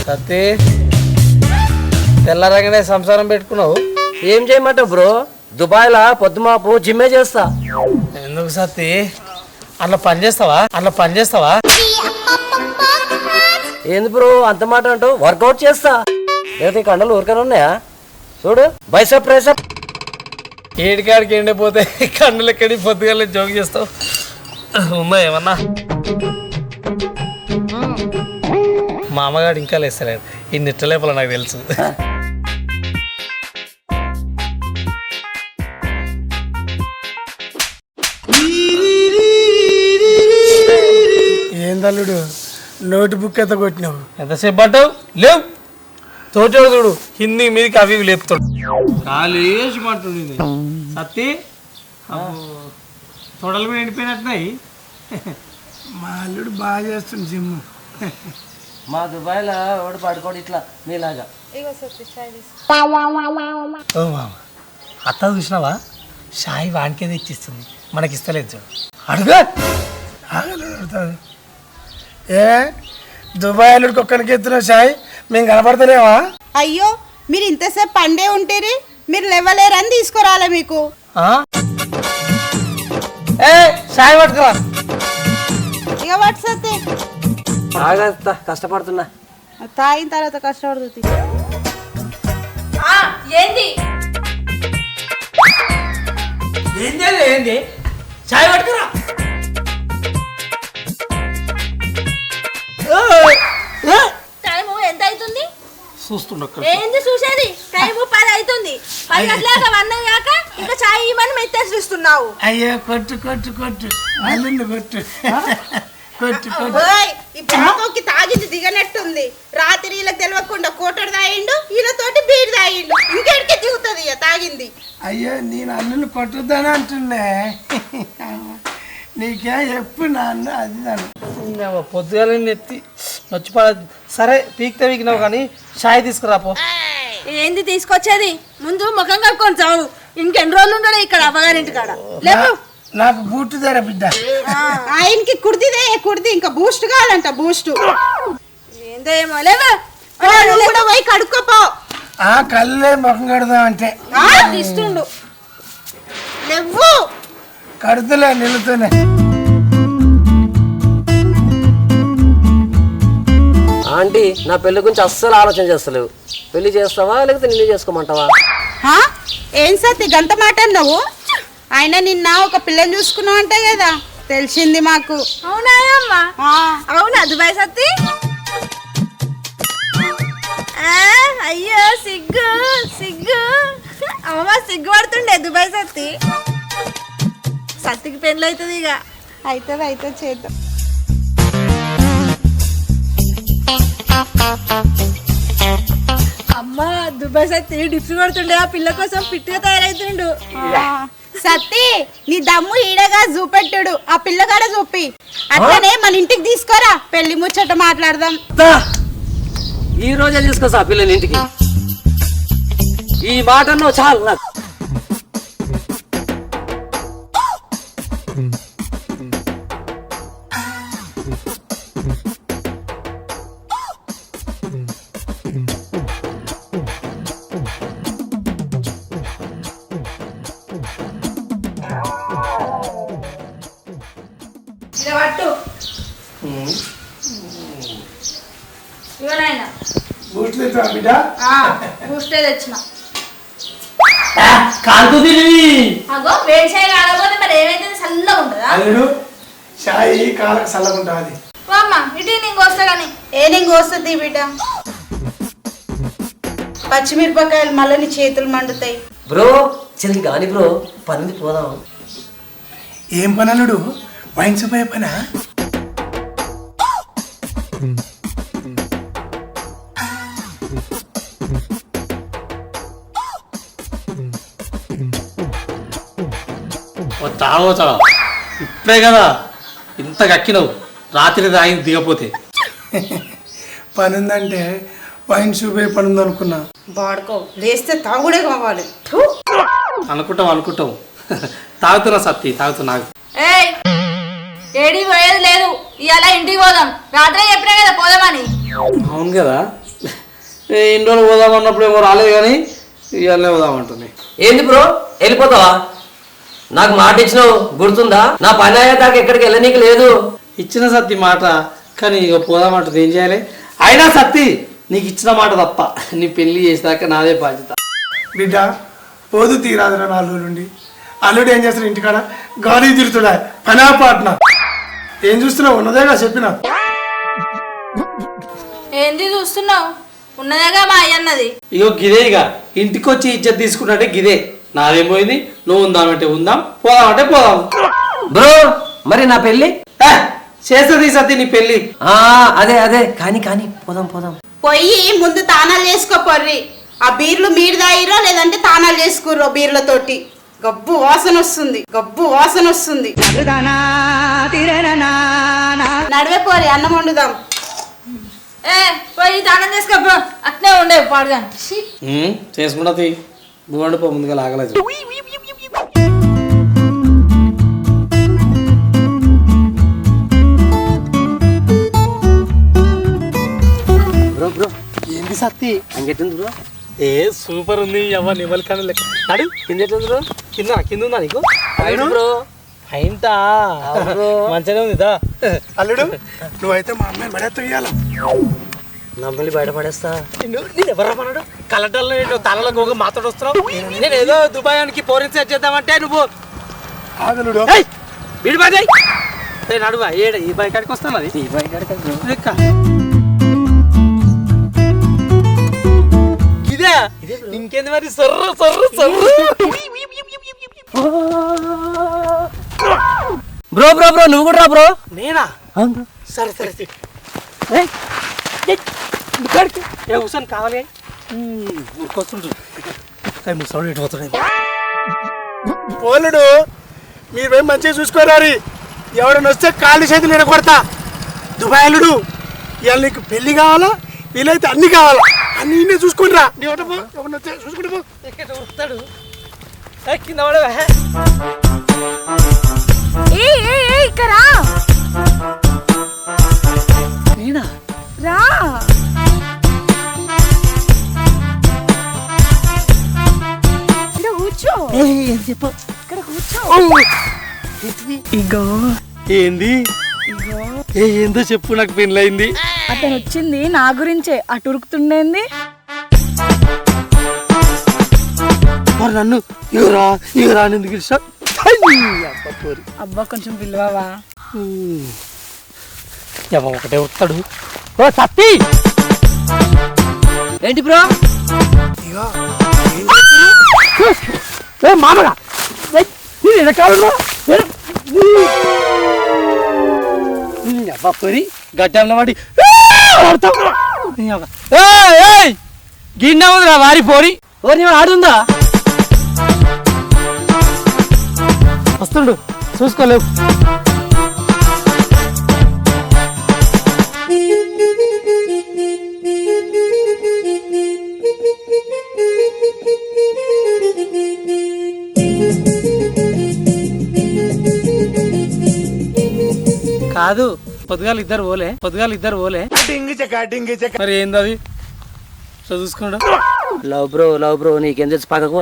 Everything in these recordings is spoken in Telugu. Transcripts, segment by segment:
సత్తి తెల్లరంగానే సంసారం పెట్టుకున్నావు. ఏం చేయమంటావు బ్రో? దుబాయ్లా పొద్దుమాపు జిమ్మే చేస్తా. ఎందుకు సత్తి అట్లా పని చేస్తావా? ఏంది బ్రో అంత మాట అంటావు? వర్కౌట్ చేస్తా. లేకపోతే కండలు ఊరికనే ఉన్నాయా? చూడు బైసెప్ ట్రైసెప్. ఏడికాడికి ఎండిపోతే కండలు ఎక్కడి పొద్దుగా జోక్ చేస్తావు. ఉందా ఏమన్నా? మా అమ్మగాడు ఇంకా లేస్తలేదు. ఈ నిట్టలేపల నాకు తెలుసు. ఏందల్లుడు నోట్ బుక్ ఎంత కొట్టినావు? ఎంతసేపు పడ్డావు? లేవు తోచాడు చూడు హిందీ మీదకి అవి లేపుతాడు. కాలేమంటుంది సత్తి తొడలు కూడా ఎండిపోయినట్టున్నాయి. మా అల్లుడు బాగా చేస్తుంది జిమ్. మా దుబాయ్లో ఒకటి పడుకోడు ఇట్లా నీలాగా. ఓ మామ అత్త చూసినావా? షాయి వానికే తెచ్చిస్తుంది, మనకి ఇస్తలేదు చూడు. అడుగు అడుగుతాడు. ఏ దుబాయ్ అల్లుడికి ఒక్కడికి ఎత్తున్నావు షాయి, మేము కనపడతలేమా? అయ్యో మీరు ఇంతసేపు పండే ఉంటేరి, మీరు లేవలేరని తీసుకురాలే మీకు. షాయి పట్టుకురా. ఇక పట్టుసత్తే బాగా కష్టపడుతున్నా. తాగిన తర్వాత కష్టపడుతుంది. ఏంది ఏంది షాయి పట్టుకురా. టైము ఎంత అవుతుంది? చూస్తుండ ఏంది చూసేది? టైము 10 అవుతుంది. 10 గంటలకు వన్నాక ఇంకా చాయ్ ఇవ్వని మెత్తేసిస్తున్నావు. అయ్యో కొట్టు కొట్టు కొట్టు అల్లుండి కొట్టు కొట్టు కొట్టు. ఈ బాతోకి తాగింది దిగనట్టుంది. రాత్రి వీళ్ళకి తెలియకుండా కోటడు తాగిండు, వీళ్ళతోటి బీరు తాగిండు. ఇంకెడికి దిగుతుంది ఇక తాగింది. అయ్యో నేను అల్లుని కొట్టుద్దని అంటుండే. నీకే ఎప్పుడు నాన్న అది నన్ను పొద్దుగా ఎత్తి నచ్చిపడ. సరే పీక్తే పీకినావు కానీ షాయి తీసుకురాపో. ఏంది తీసుకొచ్చేది? ముందు ముఖం కట్టుకొని చావు. ఇంకెన్ని రోజులు ఉండడు ఇక్కడ అవ్వగారింటి కాడ. లేవు నాకు బూట్ ధర బిడ్డ. ఆయనకి కుర్దిదే కుర్ది, ఇంకా బూస్ట్ కావాలంట బూస్ట్. ఏందో ఏమో. లేవు కూడా పోయి కడుక్కోపో. ఆ కళ్ళే ముఖం కడదాం అంటే ఇస్తుండు. లేవు కడుతులే నిలుతూనే. ఆంటీ నా పెళ్లి గురించి అస్సలు ఆలోచన చేస్తలేవు. పెళ్లి చేస్తావా లేకపోతే నిన్ను చేసుకోమంటావా? ఏం సత్తి గంట మాట అన్నావు? ఆయన నిన్న ఒక పిల్లని చూసుకున్నావు అంటే కదా తెలిసింది మాకు. అవునా అమ్మా? అవునా దుబాయ్ సత్తి? అయ్యో సిగ్గు సిగ్గు అమ్మ సిగ్గు పడుతుండే దుబాయ్ సత్తి. సత్తికి పెళ్ళి అవుతుంది ఇక. అయితే చేద్దాం. అమ్మ దుబాయ్ సత్తి డిప్స్ కొడుతుండే ఆ పిల్ల కోసం పిట్టిగా తయారైతుండు. సత్తి నీ దమ్ము ఈడగా చూపెట్టుడు, ఆ పిల్లగాడ చూపి. అట్లనే మన ఇంటికి తీసుకోరా, పెళ్లి ముచ్చట మాట్లాడదాం. ఈ రోజే తీసుకొస్తా పిల్లని ఇంటికి. ఈ మాట అన్నావు చాలు నాకు. తెచ్చిన కాంతు అగో వేడి చేయ కాకపోతే మరి ఏమైతే చల్లగా ఉంటుందా? అల్లుడు షాయి కాలకు చల్లగుంటుంది. అమ్మ ఇటు నీకు వస్తా కానీ ఏ నీకు వస్తుంది బిడ్డ. పచ్చిమిరపకాయలు మళ్ళీ నీ చేతులు మండుతాయి. బ్రో చెల్లి కాని బ్రో పని పోదాం. ఏం పని అల్లుడు? వైన్ సూపర్ పనా? తాగోచా ఇప్పుడే కదా ఇంత గక్కినవు. రాత్రి తాగింది దిగపోతే పని ఉందంటే వైన్ సూపర్ పని ఉంది అనుకున్నా. బాడుకో లేస్తే తాగుడే కావాలి. అనుకుంటాం తాగుతున్నా సత్తి తాగుతున్నా. ఏడికి పోయేది లేదు, ఇవాళ ఇంటికి పోదాం. రాత్రి చెప్పినా కదా పోదామని. అవును కదా, ఇన్ని రోజులు పోదాం అన్నప్పుడు ఏమో రాలేదు కానీ ఇవాళనే పోదామంటుంది. ఏంది బ్రో వెళ్ళిపోతావా? నాకు మాట ఇచ్చినావు గుర్తుందా? నా పని అయ్యేదాకా ఎక్కడికి వెళ్ళనీకి లేదు. ఇచ్చిన సత్తి మాట, కానీ ఇక పోదామంటుంది. ఏం చేయాలి? అయినా సత్తి నీకు ఇచ్చిన మాట తప్ప నీ పెళ్లి చేసేదాకా నాదే బాధ్యత. బిడ్డ పోదు తీరాదురా 4 రోజుల నుండి. అల్లుడు ఏం చేస్తాడు ఇంటికాడ? గాలి తిరుగుతుడా పనా పాటన? ఏం చూస్తున్నావు? ఉన్నదేగా చెప్పిన. ఏంది చూస్తున్నావు? ఉన్నదేగా మా అయ్య అన్నది. ఇగో గిదే, ఇక ఇంటికి వచ్చి ఇజ్జత్ తీసుకున్నట్టే గిదే. నాదేం పోయింది? నువ్వు ఉందామంటే ఉందాం, పోదామంటే పోదాం. బ్రో మరి నా పెళ్ళి చేస్తుంది సత్తి నీ పెళ్లి. అదే అదే కానీ కానీ పోదాం పోదాం. పోయి ముందు తానాలు చేసుకోపోర్రి. ఆ బీర్లు మీరు తాగిరో లేదంటే తానాలు చేసుకుర్రో బీర్లతోటి. గబ్బు వాసన వస్తుంది, గబ్బు వాసన వస్తుంది. నడివే పోరి, అన్నం వండుదాం. పోయి దానం చేసుకో, అట్నే ఉండే పాడుగా. చేసుకుంటా తీ, నువ్వు పో ముందుగా లాగలేదు. బ్రో బ్రో ఏంది సత్తి? అంగెట్టుంది బ్రో? ఏ సూపర్ ఉంది. ఎవరు నిమ్మల కానీ లెక్క నడు. కింద ఎట్లుంది బ్రో? కింద ఉందా నీకు? బ్రో అయింటా మంచిగానే ఉంది. అల్లుడు నువ్వైతే మా అమ్మాయిని పడేస్తావు ఇయ్యాల. నమ్మల్ని బయటపడేస్తా. నేను ఎవరు పన్నాడు? కలెక్టర్లో తలలో గోగ మాట్లాడు వస్తున్నావు. నేను ఏదో దుబాయానికి పోరిన్ సెట్ చేద్దామంటే నువ్వు ఆగలుడు విడిపోయి నడువా. ఏడ ఈ బైక్ కాడికి వస్తాను. అది ఈ బయట ఇదే ఇంకేంది మరి? సర్రు సర్రు సర్రు. బ్రో బ్రో బ్రో నువ్వు కూడా రా బ్రో. నేనా? సరే సరే ఏ కూర్చొని కావాలి ఊరికొస్తుంటారు. ముసడు ఎటు పోతాడు? పోలుడు మీరు పోయి మంచిగా చూసుకోరారి. ఎవరైనా వస్తే కాళ్ళు చేతులు ఎరగొడతా. దుబాయ్ అల్లుడు ఇవాళ నీకు పెళ్లి కావాలా? వీలైతే అన్ని కావాలా? అన్ని చూసుకుని రా. నీ ఒకటి పో, ఎవరిని వస్తే చూసుకుంటూ పో. ఎక్కడ ఉరుకుతాడు? కింద పడవా? ఇక్కడ నేనా? రా. కూర్చో. చెప్పు. ఇక్కడ కూర్చో. ఇగో ఏంది? ఏందో చెప్పు, నాకు పెళ్ళయింది. అతను వచ్చింది నా గురించే, అటు ఉరుకుతుండేంది. మరి నన్ను ఇగరా ఇగరా ఎందుకు ఇష్టం? అబ్బా కొంచెం పిలవవా? ఒకటే వస్తాడు. ఓ సత్తి ఏంటి బ్రో? మామగా పొరి గడ్డంలో పడి గిన్నె ఉందిరా వారి పోరి. ఓ నీ ఆడుందా? వస్తుండు చూసుకోలేవు. కాదు పొద్దుగాలు ఇద్దరు పోలే. మరి ఏంది అది చూసుకోండు. లవ్ బ్రో నీకేం తెలుసు పక్కకు?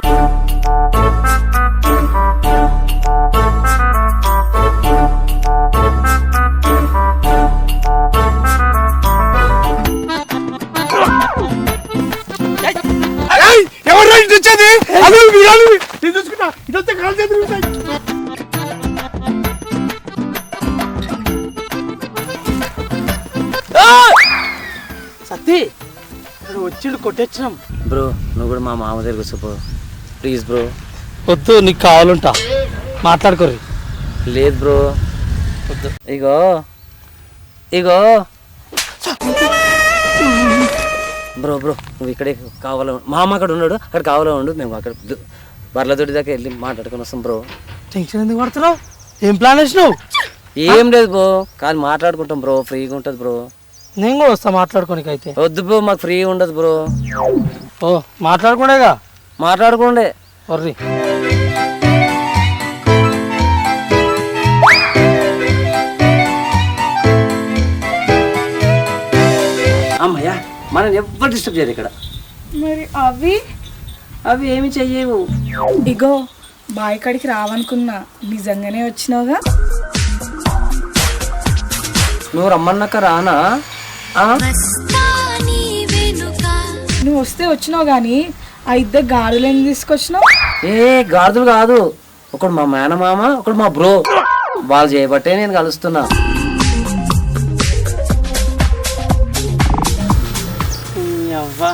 ఎవరు వచ్చేది? చూసుకుంటా ఇదంతా కాలు చేతులు సత్తి వచ్చిండు కొట్టొచ్చినాం. బ్రో నువ్వు కూడా మా మామ దగ్గర కూర్చోపో ప్లీజ్ బ్రో. వద్దు, నీకు కావాలంటా మాట్లాడుకోరు. లేదు బ్రో వద్దు. ఇగో బ్రో నువ్వు ఇక్కడే కావాలా? మా అమ్మ అక్కడ ఉన్నాడు, అక్కడ కావాలా ఉండు. మేము అక్కడ బర్ల తోటి దాకా వెళ్ళి మాట్లాడుకొని వస్తాం బ్రో. టెన్షన్ ఎందుకు పడుతున్నావు? ఏం ప్లాన్ వేసినావు? ఏం లేదు బ్రో, కానీ మాట్లాడుకుంటాం బ్రో, ఫ్రీగా ఉంటుంది బ్రో. నేను కూడా వస్తా మాట్లాడుకోనికి. అయితే వద్దు బ్రో, మాకు ఫ్రీ ఉండదు బ్రో. ఓ మాట్లాడుకునేగా, మాట్లాడుకోండి మనం ఎవ్వరు డిస్టర్బ్ చేయరు ఇక్కడ. మరి అవి అవి ఏమి చెయ్యవు. ఇగో బాయ్ కాడికి రావనుకున్నా, నిజంగానే వచ్చినావుగా. నువ్వు రమ్మన్నాక రానా? నువ్వు వస్తే వచ్చినావు కానీ ఆ ఇద్దరు గాడులు ఎందుకు తీసుకొచ్చినావు? ఏ గాడిదలు కాదు, ఒకడు మా మేనమామ, ఒకడు మా బ్రో. వాళ్ళు చేయబట్టే నేను కలుస్తున్నా. అవ్వా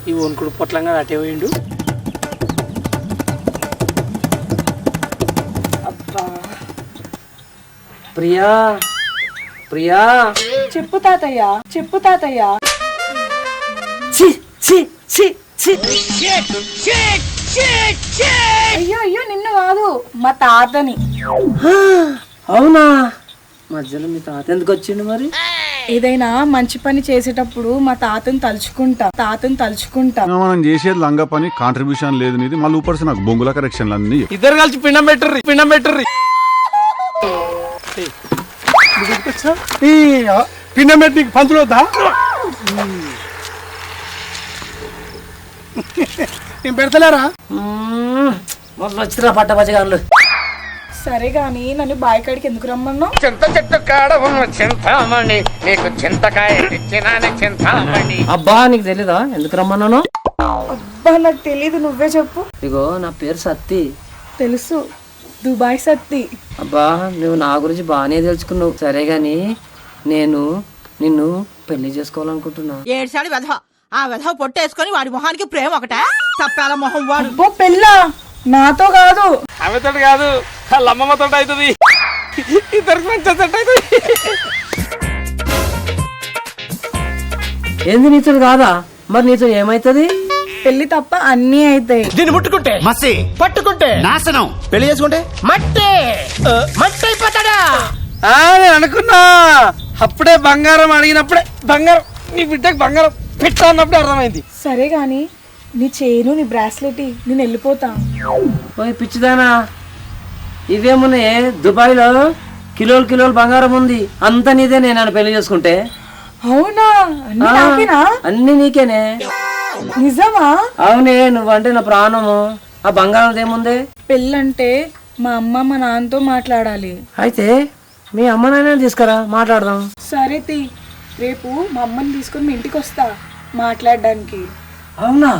ఈ వణుకుడు పొట్లంగా అటే పోయిండు. ప్రియా ప్రియా, చెప్పు తాతయ్య, చెప్పు తాతయ్య. ఛీ ఛీ ఛీ ఛీ. అయ్యో అయ్యో నిన్ను కాదు, మా తాతని. అవునా? మధ్యలో మీ తాత ఎందుకు వచ్చిండు మరి? ఏదైనా మంచి పని చేసేటప్పుడు మా తాతని తలుచుకుంటా. మనం చేసేది లంగా పని, కాంట్రిబ్యూషన్ లేదు నీది. మళ్ళీ ఊపర్స్ నాకు బొంగుల కరెక్షన్లు అన్ని. ఇద్దరు కలిసి పిండం పెట్టుర్రి. ఈ పిండం పెట్టి నీకు పంతులు వద్దా? నేను పెడతలేరా? మొదలు వచ్చిరా పట్టపచ్చగాళ్ళు. సరే గాని నన్ను బాయ్ కాడికి ఎందుకు రమ్మన్నావు? చింత చెట్టు కాడ ఉన్న చింతామణి నీకు చింతకాయ తెచ్చినానే చింతామణి. అబ్బా నీకు తెలీదా ఎందుకు రమ్మన్నాను? అబ్బా నాకు తెలీదు, నువ్వే చెప్పు. ఇగో నా పేరు సత్తి. తెలుసు, దుబాయ్ సత్తి. అబ్బా నువ్వు నా గురించి బాగానే తెలుసుకున్నావు. సరే గాని నేను నిన్ను పెళ్లి చేసుకోవాలనుకుంటున్నా. ఏడ్చాడు వెధవ. ఆ వెధవ పొట్టేసుకొని వాడి మొహానికి ప్రేమ ఒకటే తప్పాల మొహం వాడు. అబ్బో పెళ్ళా? నాతో కాదు. ఆమెతో కాదు, వాళ్ళ అమ్మమ్మతో అవుతుంది. ఇద్దరికి మంచి అవుతుంది. ఏంది నీతో కాదా? మరి నీతో ఏమైతుంది? పెళ్లి తప్ప అన్నీ అవుతాయి. దీన్ని ముట్టుకుంటే మసి, పట్టుకుంటే నాశనం, పెళ్లి చేసుకుంటే మట్టి మట్టి అయిపోతాడా? నేను అనుకున్నా అప్పుడే బంగారం అడిగినప్పుడే బంగారం, నీ బిడ్డకి బంగారం పెట్టా అన్నప్పుడే అర్థమైంది. సరే గాని నీ చైను, నీ బ్రాస్లెట్ నేను వెళ్ళిపోతా. ఓయ్ పిచ్చిదానా, ఇవేమున్నాయి దుబాయ్లో కిలోలు బంగారం ఉంది. అంత నీదే నేను పెళ్లి చేసుకుంటే. అవునా? అన్నీ నాకేనా? అన్ని నీకేనే. నిజమా? అవునే, నువ్వంటే నా ప్రాణము. ఆ బంగారం ఏముంది? పెళ్ళంటే మా అమ్మ మా నాన్నతో మాట్లాడాలి. అయితే మీ అమ్మ నాన్న తీసుకురా, మాట్లాడదాం. సరే తీ, రేపు మా అమ్మని తీసుకొని మీ ఇంటికి వస్తా మాట్లాడడానికి. అవునా?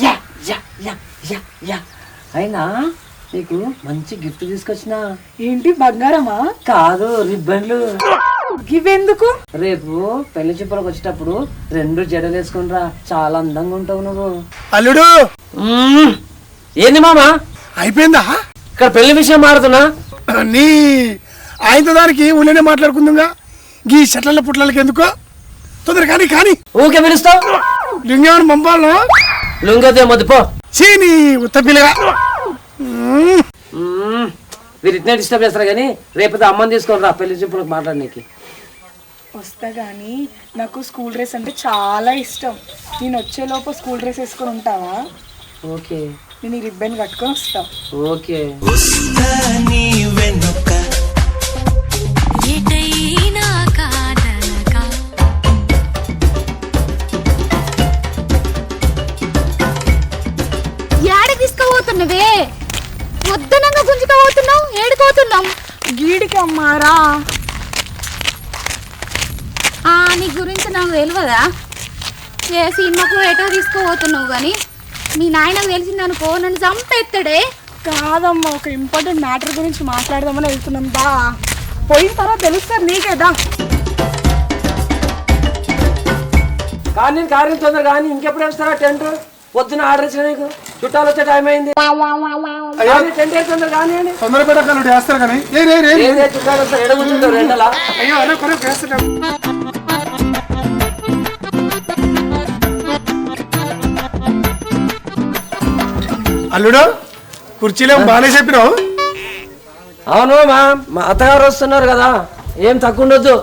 Yeah yeah yeah yeah yeah. అయినా నీకు మంచి గిఫ్ట్ తీసుకొచ్చిన. ఏంటి బంగారమా? కాదు, రిబ్బన్లు. ఇవెందుకు? రేపు పెళ్లి చూపులకు వచ్చేటప్పుడు 2 జడలు వేసుకునిరా, చాలా అందంగా ఉంటావు నువ్వు. అల్లుడు ఏంది మామా అయిపోయిందా? ఇక్కడ పెళ్లి విషయం మారుతున్నా. నీ ఆయనతో దానికి ఊళ్ళోనే మాట్లాడుకుందాగా. గీ చెట్ల పుట్లకి ఎందుకో తొందర కానీ ఊకే పిలుస్తావు. లింగేమని పంపాలను లుంగదే మొద్దుపో. చీని ఉత్తపిల్లగా. మీరు ఇట్నే డిస్టర్బ్ చేస్తారు కానీ రేపు అమ్మని తీసుకొని రా పెళ్లి చూపులకు మాట్లాడడానికి. వస్తా గానీ నాకు స్కూల్ డ్రెస్ అంటే చాలా ఇష్టం. నేను వచ్చేలోపు స్కూల్ డ్రెస్ వేసుకొని ఉంటావా? ఓకే. నేను ఈ రిబ్బన్ కట్టుకొని వస్తా. ఓకే. యాడికి తీసుకుపోతున్నవే? వద్దనంగా గుంజుకపోతున్నావు. ఏడుకోతున్నాం. గీడికి అమ్మారా? నీ గురించి నాకు తెలియదా? ఏ సినిమాకు ఎటో తీసుకుపోతున్నావు కానీ మీ నాయనకు తెలిసిందనుకో నన్ను చంపేస్తాడే. కాదమ్మా, ఒక ఇంపార్టెంట్ మ్యాటర్ గురించి మాట్లాడదామని వెళ్తున్నాం. దా, పోయిన తర్వాత తెలుస్తుంది నీకేదా. కానీ కార్యం తొందర కానీ ఇంకెప్పుడు వేస్తారా టెంట్? పొద్దున ఆర్డర్ ఇచ్చిన నీకు చుట్టాలు వచ్చే టైం అయింది. టెంట్ తొందర కానీ తొందర పెట్టాలి వేస్తారు కానీ చుట్టాలు వస్తారు. ఎడ కూర్చుంటారు రెండలా. అయ్యో అదే కొరకు వేస్తున్నాం. అల్లుడు కుర్చీలో బాగానే చెప్పినావు. అవును మా అత్తగారు వస్తున్నారు కదా, ఏం తక్కువ ఉండొద్దు.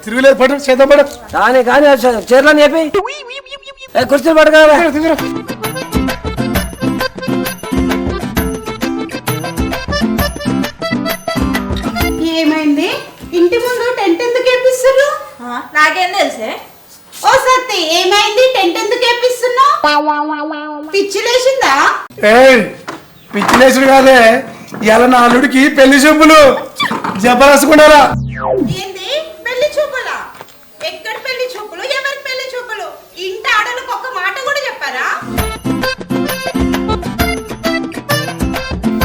తిరుగులేదు పడు, చేద్దాం పడు. కానీ చీరలని చెప్పి కుర్చీలు పడగా. ఏమైంది? ఇంటి ముందు టెంట్ ఎందుకు వేపిస్తారు? నాకేం తెలుసే? ఓ సత్తి ఏమైంది? టెంట్ ఎందుకు వేపిస్తున్నావు? పిచ్చి లేచిందా? ఏయ్ పిచ్చిలేసుడు కాదే, ఇలా నా అల్లుడికి పెళ్లి చూపులు జబరసుకున్నారా? ఏంది పెళ్లి చూపులా? ఎక్కడ పెళ్లి చూపులు? ఎవరికి పెళ్లి చూపులు? ఇంట ఆడలకు ఒక్క మాట కూడా చెప్పారా?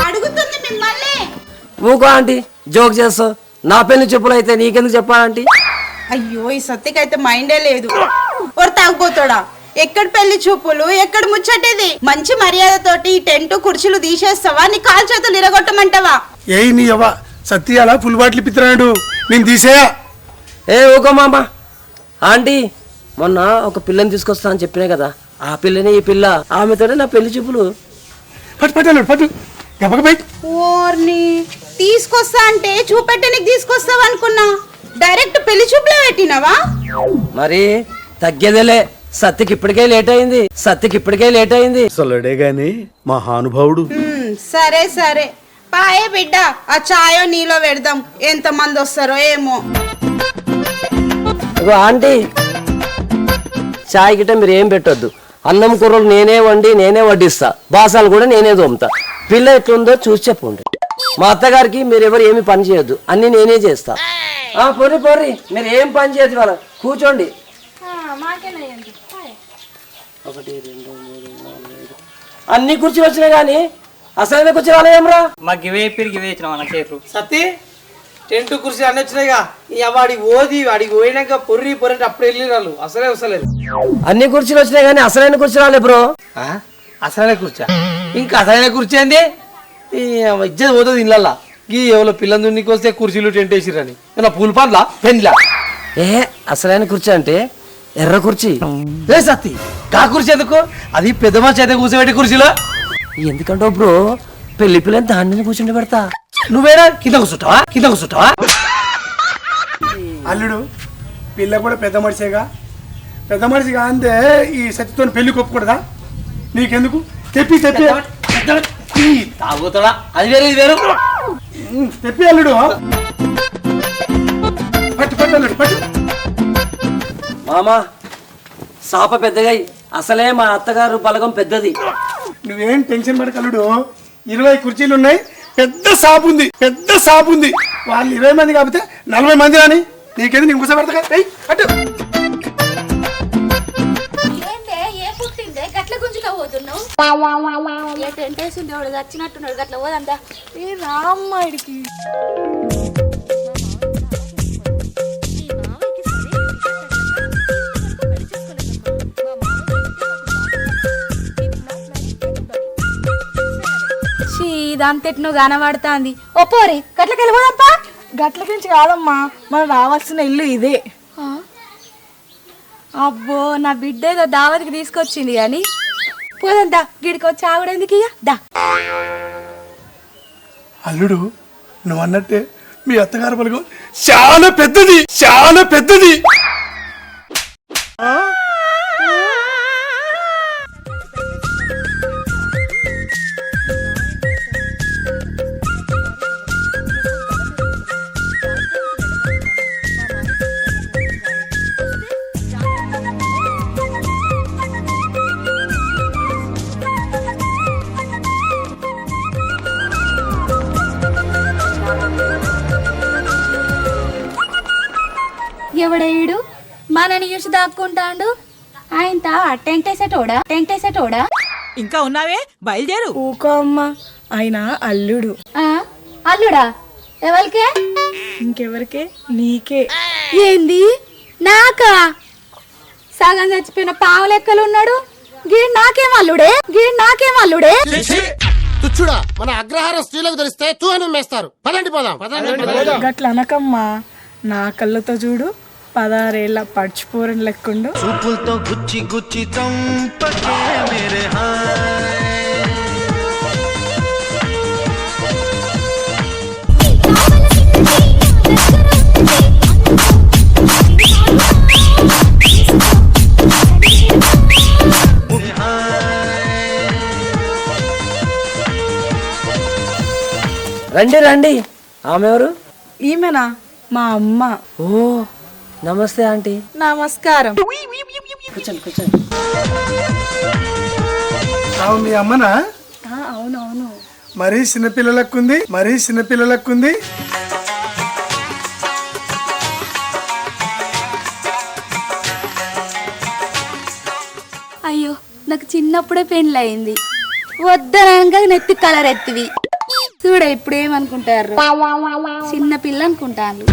అడుగుతుంది మిమ్మల్ని. ఊకో ఆంటీ, జోక్ చేస్తావు. నా పెళ్లి చెప్పులు అయితే నీకెందుకు చెప్పాలంటీ? అయ్యో ఈ సత్తికైతే మైండే లేదు. ఓర్ తాగుపోతాడా? ఎక్కడ పెళ్లి చూపులు, ఎక్కడ ముచ్చటేది? మంచి మర్యాదతోటి ఈ టెంట్ కుర్చీలు తీసేస్తావా? నీ కాలు చేతులు ఇరగొట్టమంటావా? ఏయ్ నీ అవ్వ సత్య అలా ఫుల్ బాటిల్ పిత్తున్నాడు, నేను తీసేయా. ఏ ఊకో మామ. ఆంటీ మొన్న ఒక పిల్లని తీసుకొస్తా అని చెప్పినా కదా, ఆ పిల్లని ఈ పిల్ల, ఆమెతోనే నా పెళ్లి చూపులు. పట్టు పట్టు అల్లుడు పట్టు, గబగబై. ఓర్ని తీసుకొస్తా అంటే చూపెట్టనికి తీసుకొస్తావా అనుకున్నా, డైరెక్ట్ పెళ్లి చూపులే పెట్టినావా? మరి తగ్గేదేలే, సత్యకి ఇప్పటికే లేట్ అయింది. అసలుడే గాని మహానుభావుడు. సరే సరే పాయే బిడ్డ, ఆ చాయో నీలో పెడదాం. ఎంత మంది వస్తారో ఏమో. ఇగో ఆంటీ, చాయ్ గిట్ట మీరు ఏం పెట్టొద్దు. అన్నం కూరలు నేనే వండి నేనే వడ్డిస్తా, బాసాలు కూడా నేనే తోముతా. పిల్ల ఎట్లుందో చూసి చెప్పండి. మా అత్తగారికి మీరు ఎవరు ఏమి పని చేయొద్దు, అన్ని నేనే చేస్తా. పొర్రి మీరు ఏం పని చేయదు, వాళ్ళ కూర్చోండి. 1 2 3 4 5 అన్ని కుర్చీలు వచ్చినాయి కానీ అసలైన కుర్చీ రాలేమ్రా. మాకు ఇవే ఇవే ఇచ్చిన మన చేతులు. సత్తి టెంట్ కుర్చీ అన్నీ వచ్చినాయిగా, వాడికి పోయినాక పొర్రి అంటే అప్పుడు వెళ్ళి వాళ్ళు అసలే వస్తలేదు. అన్ని కుర్చీలు వచ్చినాయి కానీ అసలైన కుర్చీ రాలే బ్రో. అసలైన కుర్చీ? ఇంకా అసలైన కుర్చీ ఏంది? ఇజ్జత పోతుంది ఇళ్ళల్లా. ఈ ఎవరో పిల్లలు నీకు వస్తే కుర్చీలు టెంట్ వేసిరని నా పూల పండ్లా పెన్లా. అసలైన కుర్చీ అంటే ఎర్ర కుర్చీ. ఏ సత్తి కా కుర్చీ ఎందుకు? అది పెద్ద మనిషి అయితే కూర్చోబెట్టే కుర్చీలో. ఎందుకంటే బ్రో పెళ్లి పిల్లని దాన్ని కూర్చుండి పెడతా. నువ్వేనా కింద కూర్చుంటావా? అల్లుడు పిల్ల కూడా పెద్ద మనిషిగా, పెద్ద మనిషిగా అంతే ఈ సత్యతో పెళ్లి కొప్పకూడదా? నీకెందుకు? తెప్పి తాగుతాడా? అది వేరు ఇది వేరు. తెప్పి అల్లుడు. పట్టు పట్టు అల్లుడు పట్టు. మామా సాప పెద్దగా, అసలే మా అత్తగారు బలగం పెద్దది. నువ్వేం టెన్షన్ పడక అల్లుడు, 20 కుర్చీలు ఉన్నాయి, పెద్ద సాపు ఉంది. వాళ్ళు 20 మంది కాకపోతే 40 మంది రాని, నీకేది నీకు కూర్చోబెడతా. అటు ఏందే ఏ పుట్టిందే గట్ల గుంజుతా పోతున్నావు? ఏ టెంట్ వేసింది వాడు వచ్చినట్టున్నాడు, గట్ల పోదంతా. ఏ రామ్మాడికి ఇదంతెట్నో కనబడుతుంది. ఓ పోరి గట్లకి వెళ్ళిపోదప్పా. గట్ల గురించి కాదమ్మా, మనం రావాల్సిన ఇల్లు ఇదే. అబ్బో నా బిడ్డ ఏదో దావతికి తీసుకొచ్చింది కానీ పోదంతా. గిడికి వచ్చి ఆవిడెందుకు ఇక దా. అల్లుడు నువ్వు అన్నట్టే మీ అత్తగారు బలగం చాలా పెద్దది. ఎవడేయుడు మనని చూసి దాక్కుంటాడు. ఆయన టెంట్ వేసేటోడా? ఇంకా ఉన్నావే, బయలుదేరు. ఊకో అమ్మా, ఆయన అల్లుడు. అల్లుడా? ఎవరికే? ఇంకెవరికే? నీకే. ఏంది నాకా? సగం చచ్చిపోయిన పావు లెక్కలు ఉన్నాడు. గీడు నాకేం అల్లుడే? తుచ్చుడా, మన అగ్రహారం స్త్రీలకు తెలిస్తే తూ అని మేస్తారు. పదండి పోదాం. గట్ల అనకమ్మా, నా కళ్ళతో చూడు 16 ఏళ్ళ పడిచిపోరని లెక్కుండు. చూపులతో గుచ్చి చంపకే మేరే రండి. ఆమె ఎవరు? ఈమెనా? మా అమ్మ. ఓ నమస్తే ఆంటీ. నమస్కారం. కూర్చోండి కూర్చోండి. మీ అమ్మనా? అవునవును. మరీ చిన్నపిల్లలకుంది, అయ్యో నాకు చిన్నప్పుడే పెళ్ళయింది. వద్దనగా నెత్తి కలర్ ఎత్తివి చూడ. ఇప్పుడు ఏమనుకుంటారు? చిన్న పిల్ల అనుకుంటాను.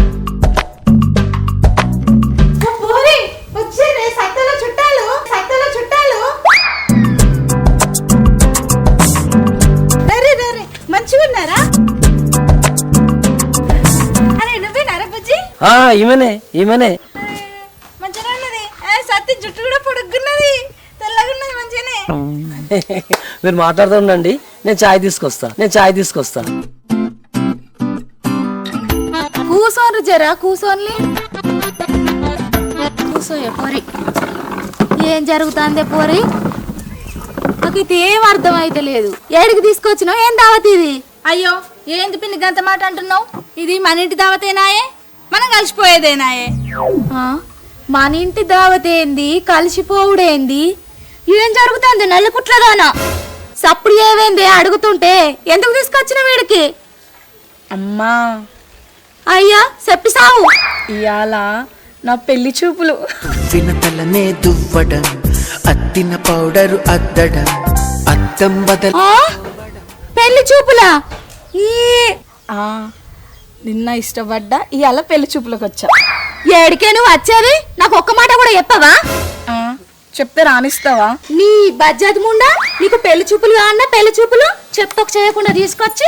మంచిగున్నారా? అరే నువ్వేనారా బుజ్జి? ఈమెనే మంచిగా ఉన్నది. సత్తి జుట్టు కూడా పొడుగున్నది, తెల్లగున్నది మంచిగానే. మీరు మాట్లాడుతూ ఉండండి, నేను చాయ్ తీసుకొస్తా. కూసోను జరా, కూసోన్లే. కూసోయ పోరి. ఏం జరుగుతుందే పోరి? నాకు ఇది ఏం అర్థం అయితే లేదు. ఏడికి తీసుకొచ్చినావు? ఏం దావత్ ఇది? అయ్యో ఏంది పిన్ని గంత మాట అంటున్నావు? ఇది మన ఇంటి దావతేనాయే, మనం కలిసిపోయేదేనాయే. మన ఇంటి దావతేంది, కలిసిపోవుడేంది? ఏం జరుగుతుంది? నల్లకుట్లదానా సప్పుడు ఏవేంది అడుగుతుంటే ఎందుకు తీసుకొచ్చిన వీడికి? అమ్మా అయ్యా చెప్పి సావు. ఇయాల నా పెళ్లి చూపులు. వినతలనే దువ్వడం, అత్తిన పౌడరు అద్దడం, అద్దం బదల. పెళ్లి చూపులా? నిన్న ఇష్టపడ్డా, ఇవాళ పెళ్లి చూపులకు వచ్చా. ఏడికే నువ్వు వచ్చేది? నాకు ఒక్క మాట కూడా చెప్పవా? చెప్తే రానిస్తావా? నీ బజ్జాది ముండా, నీకు పెళ్లి చూపులు కాన్నా పెళ్లి చూపులు చెప్తకు చేయకుండా తీసుకొచ్చి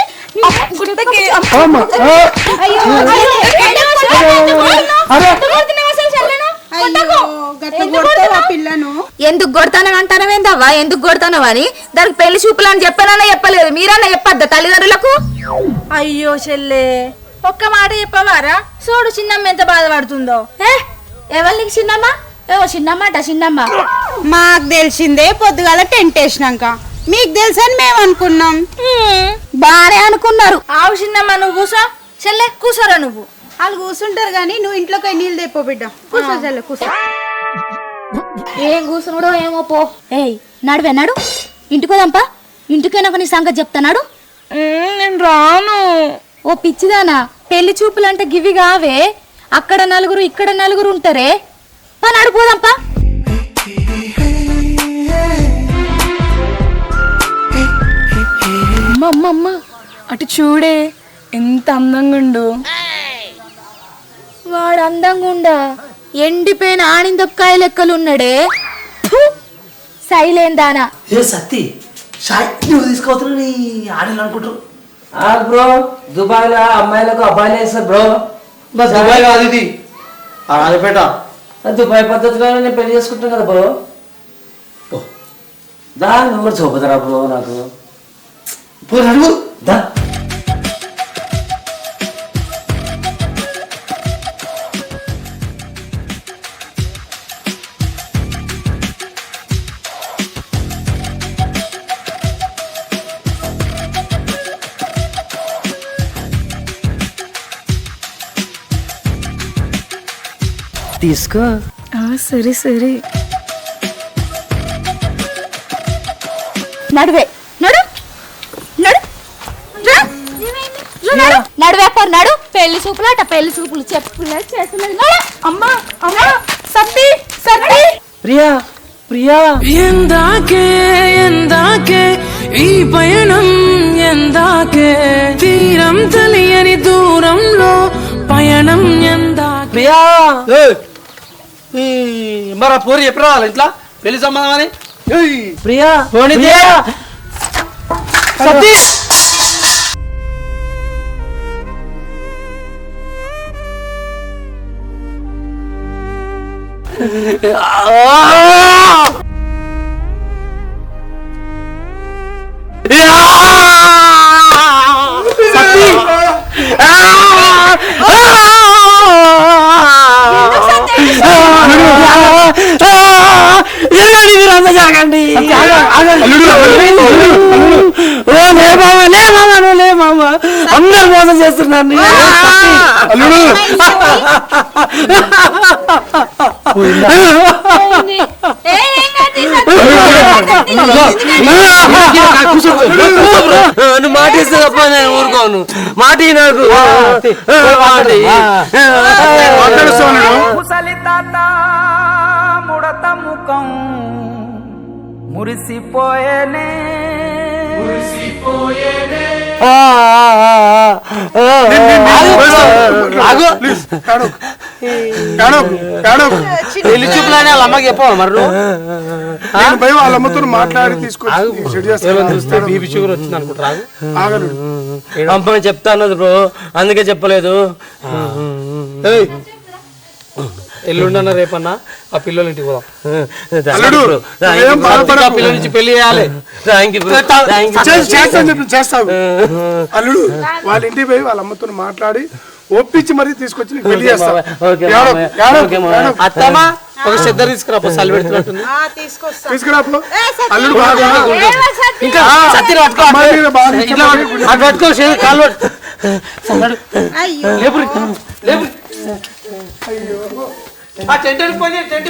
ఎందుకు కొడతానని అంటానవేందవ్వా? ఎందుకు కొడతానవా అని దానికి పెళ్లి చూపులు అని చెప్పానన్నా చెప్పలేదు. మీరన్నా చెప్పద్దా తల్లిదండ్రులకు? అయ్యో చెల్లే, ఒక్క మాట చెప్పవారా? చూడు చిన్నమ్మ ఎంత బాధపడుతుందో. ఎవరు నీకు చిన్నమ్మ? ఏవో చిన్నమ్మ. మాకు తెలిసిందే పొద్దుగాల టెంట్ వేసినాక. మీకు తెలుసని మేము అనుకున్నాం. బానే అనుకున్నారు. ఆవు చిన్నమ్మ, నువ్వు కూసో. చెల్లె కూసోరా నువ్వు. వాళ్ళు కూర్చుంటారు కానీ నువ్వు ఇంట్లోకి నీళ్ళు తెప్పో బిడ్డ. కూర్చో చెల్లె కూర్చో. ఏం కూర్చున్నాడో ఏమో పో. ఏయ్ నడువే నడు, ఇంటికోదంపా. ఇంటికైనా నీ సంగతి చెప్తానాడు. నేను రాను. ఓ పిచ్చిదానా, పెళ్లి చూపులంటే గివి కావే. అక్కడ నలుగురు ఇక్కడ నలుగురు ఉంటారే. పని అడిపోదాంపా. అమ్మ అటు చూడే ఎంత అందంగా ఉండు. వాడు అందంగా ఉండా? ఎండిపోయిన ఆనిందొక్కాయ లెక్కలున్నాడే. సైలేందానా. ఏ సత్తి షాయ్ నువ్వు తీసుకోవద్దు, నీ ఆడలు అనుకుంటారు. బ్రో, దుబాయ్ లో అమ్మాయిలకు అబ్బాయిలు వేస్తారు బ్రో. దుబాయ్ కాదు ఇది, రాజపేట. దుబాయ్ పద్ధతిలో నేను పెళ్లి చేసుకుంటాను కదా బ్రో. దాని నెంబర్ చూపుతారా బ్రో నాకు? అడుగు దా. తీసుకో. సరే సరే. నడువే నడు నడు నడువేపారు నడు. పెళ్లి చూపులు అట పెళ్లి చూపులు చెప్పులే చేస్తున్నది. అమ్మా అమ్మా, సత్తి సత్తి. ప్రియా ప్రియా. ఎందాకే ఈ పయనం, ఎందాకే తీరం తెలియని దూరంలో పయనం, ఎందాకే. ప్రియా మరి పోరి ఎప్పుడు రావాలి ఇంట్లో పెళ్లి సంబంధం అని? ప్రియా సతీ జాగండి. ఓ లే మామ, లే మామ, నువ్వు లే మామ. అందరు మోసం చేస్తున్నారు. అల్లుడు నువ్వు మాట ఇస్తే తప్ప నేను ఊరుకోను. మాట ఇయ్యి నాకు. మాట ఇయ్యి. ముసలి తాత ముడత ముఖం మురిసిపోయేనే పెళ్లి చూపులని వాళ్ళ అమ్మకి చెప్పావా మరి నువ్వు? నేను పోయి వాళ్ళ అమ్మతో మాట్లాడి తీసుకొచ్చి సెట్ చేస్తాను. చూస్తే బీపీ షుగర్ వచ్చింది అనుకుంటారా? ఆగలుడు. అమ్మ చెప్తాను బ్రో, అందుకే చెప్పలేదు. ఎల్లుండన్నా రేపన్నా ఆ పిల్లల ఇంటికి పోదాం. అల్లుడు, నువ్వేం బాధపడకు. పిల్లల నుంచి పెళ్లి చేయాలి. చేస్తాను చెప్పి చేస్తావు. అల్లుడు వాళ్ళ ఇంటికి పోయి వాళ్ళ అమ్మతో మాట్లాడి ఒప్పించి మరీ తీసుకొచ్చి నీకు పెళ్లి చేస్తావు. అత్తమ్మా ఒక శ్రద్ధ తీసుకురా, చలి పెడుతున్నట్టుంది. తీసుకురా అల్లుడు. బాగా ఇంకా సత్తిని పట్టుకో, ఇట్లా అటు పట్టుకో, కాళ్ళు లేపు లేపు. ఆ టెంట్ వెళ్ళిపోయి టెంట్